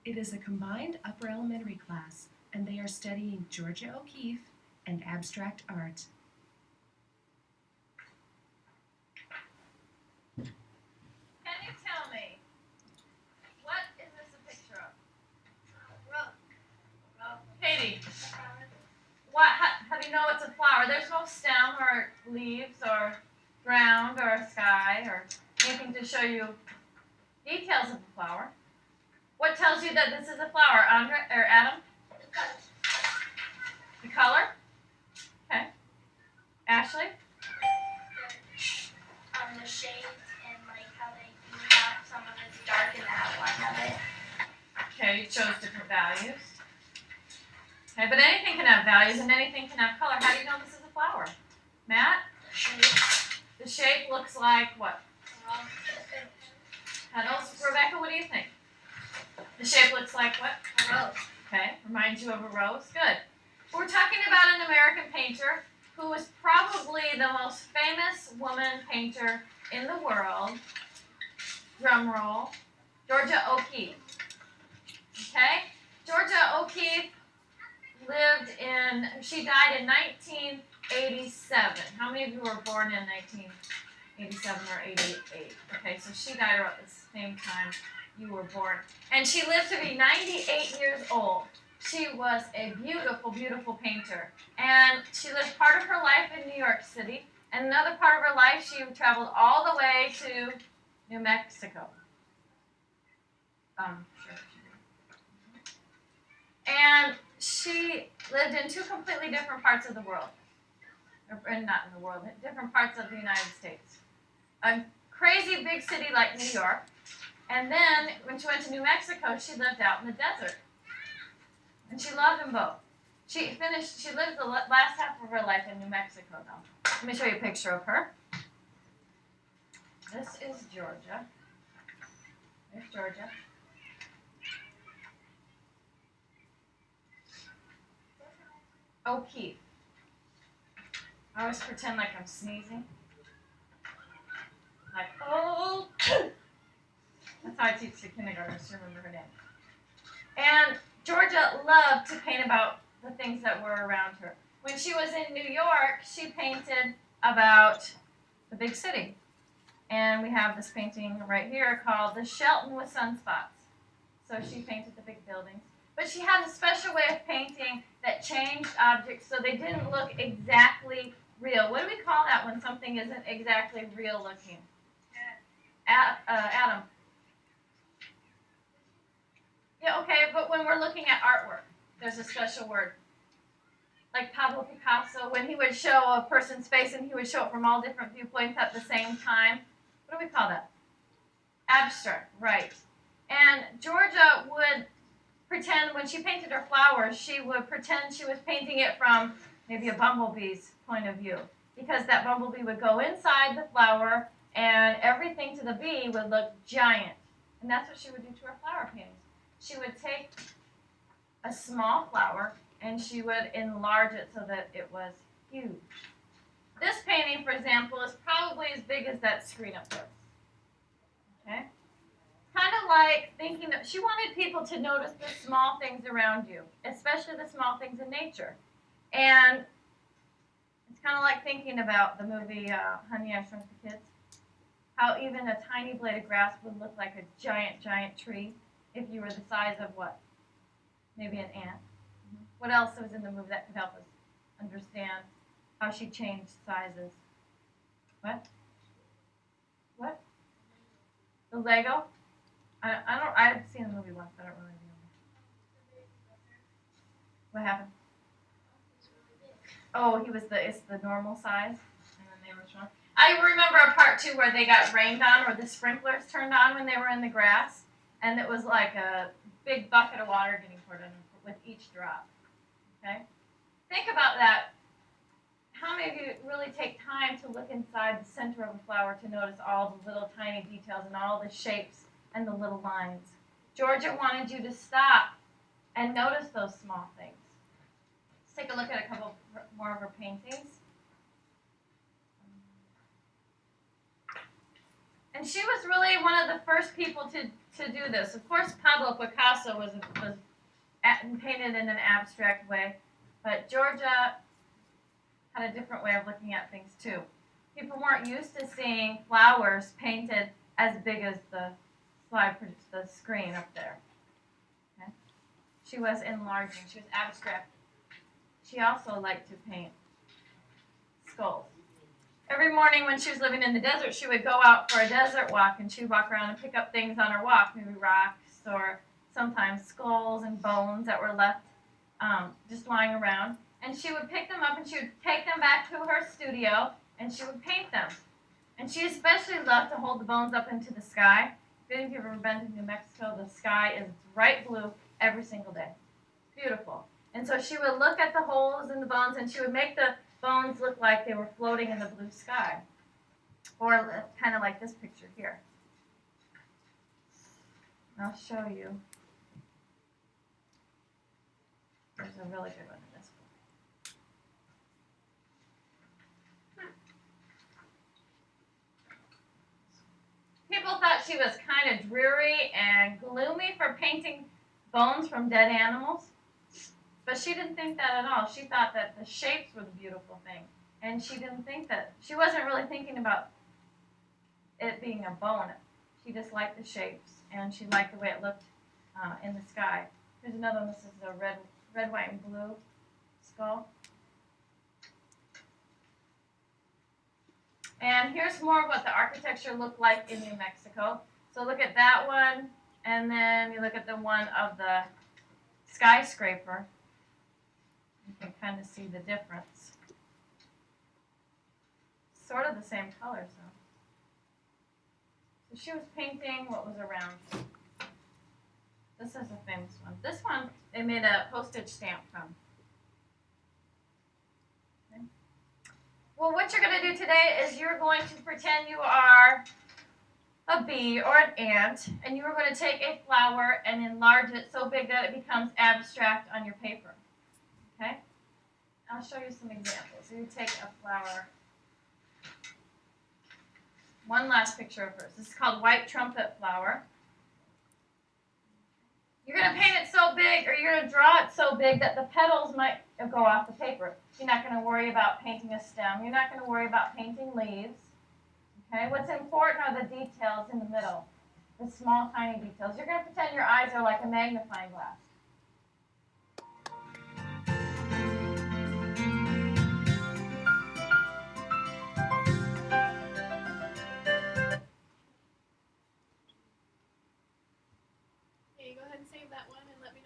It is a combined upper elementary class, and they are studying Georgia O'Keeffe and abstract art. Can you tell me, what is this a picture of? Rose. Katie, how do you know it's a flower? There's no stem or leaves or ground or sky or anything to show you details of a flower. What tells you that this is a flower, Andre or Adam? The color? Okay. Ashley? The shades and like how they use out some of it's dark in the outline of it. Okay, you chose different values. Okay, but anything can have values and anything can have color. How do you know this is a flower? Matt? The shape looks like what? Petals. Rebecca, what do you think? The shape looks like what? A rose. Okay, reminds you of a rose. Good. We're talking about an American painter who was probably the most famous woman painter in the world. Drum roll. Georgia O'Keeffe. Okay? Georgia O'Keeffe she died in 1987. How many of you were born in 1987 or 88? Okay, so she died around the same time you were born. And she lived to be 98 years old. She was a beautiful, beautiful painter. And she lived part of her life in New York City. And another part of her life, she traveled all the way to New Mexico. Sure. And she lived in two completely different parts of the world. Or not in the world, different parts of the United States. A crazy big city like New York. And then when she went to New Mexico, she lived out in the desert. And she loved them both. She lived the last half of her life in New Mexico, though. Let me show you a picture of her. This is Georgia. There's Georgia. O'Keeffe. I always pretend like I'm sneezing. Like, oh. That's how I teach the kindergartners to remember her name. And Georgia loved to paint about the things that were around her. When she was in New York, she painted about the big city. And we have this painting right here called The Shelton with Sunspots. So she painted the big buildings. But she had a special way of painting that changed objects so they didn't look exactly real. What do we call that when something isn't exactly real looking? Adam. Yeah, okay, but when we're looking at artwork, there's a special word. Like Pablo Picasso, when he would show a person's face and he would show it from all different viewpoints at the same time. What do we call that? Abstract, right. And Georgia would pretend, when she painted her flowers, she would pretend she was painting it from maybe a bumblebee's point of view. Because that bumblebee would go inside the flower and everything to the bee would look giant. And that's what she would do to her flower paintings. She would take a small flower and she would enlarge it so that it was huge. This painting, for example, is probably as big as that screen up there. Okay? Kind of like thinking that she wanted people to notice the small things around you, especially the small things in nature. And it's kind of like thinking about the movie Honey, I Shrunk the Kids. How even a tiny blade of grass would look like a giant, giant tree if you were the size of what? Maybe an ant. What else was in the movie that could help us understand how she changed sizes? What? What? The Lego? I've seen the movie once, but I don't really remember. What happened? Oh, it's the normal size, and then they were shrunk. I remember a part too where they got rained on, or the sprinklers turned on when they were in the grass, and it was like a big bucket of water getting poured on them with each drop. Okay? Think about that. How many of you really take time to look inside the center of a flower to notice all the little tiny details and all the shapes and the little lines? Georgia wanted you to stop and notice those small things. Let's take a look at a couple more of her paintings. And she was really one of the first people to do this. Of course, Pablo Picasso was painted in an abstract way, but Georgia had a different way of looking at things too. People weren't used to seeing flowers painted as big as the the screen up there. Okay? She was enlarging. She was abstract. She also liked to paint skulls. Every morning when she was living in the desert, she would go out for a desert walk, and she would walk around and pick up things on her walk, maybe rocks or sometimes skulls and bones that were left just lying around. And she would pick them up and she would take them back to her studio and she would paint them. And she especially loved to hold the bones up into the sky. If any of you have ever been to New Mexico, the sky is bright blue every single day. It's beautiful. And so she would look at the holes in the bones and she would make the bones look like they were floating in the blue sky. Or kind of like this picture here. I'll show you. There's a really good one in this book. People thought she was kind of dreary and gloomy for painting bones from dead animals. But she didn't think that at all. She thought that the shapes were the beautiful thing. And she didn't think that, she wasn't really thinking about it being a bone. She just liked the shapes and she liked the way it looked in the sky. Here's another one. This is a red, white, and blue skull. And here's more of what the architecture looked like in New Mexico. So look at that one, and then you look at the one of the skyscraper. You can kind of see the difference. Sort of the same colors, though. So she was painting what was around. This is a famous one. This one, they made a postage stamp from. Okay. Well, what you're going to do today is you're going to pretend you are a bee or an ant, and you are going to take a flower and enlarge it so big that it becomes abstract on your paper. Okay? I'll show you some examples. So you take a flower. One last picture of hers. This is called white trumpet flower. You're going to paint it so big, or you're going to draw it so big that the petals might go off the paper. You're not going to worry about painting a stem. You're not going to worry about painting leaves. Okay? What's important are the details in the middle, the small, tiny details. You're going to pretend your eyes are like a magnifying glass. Okay, go ahead and save that one and let me know.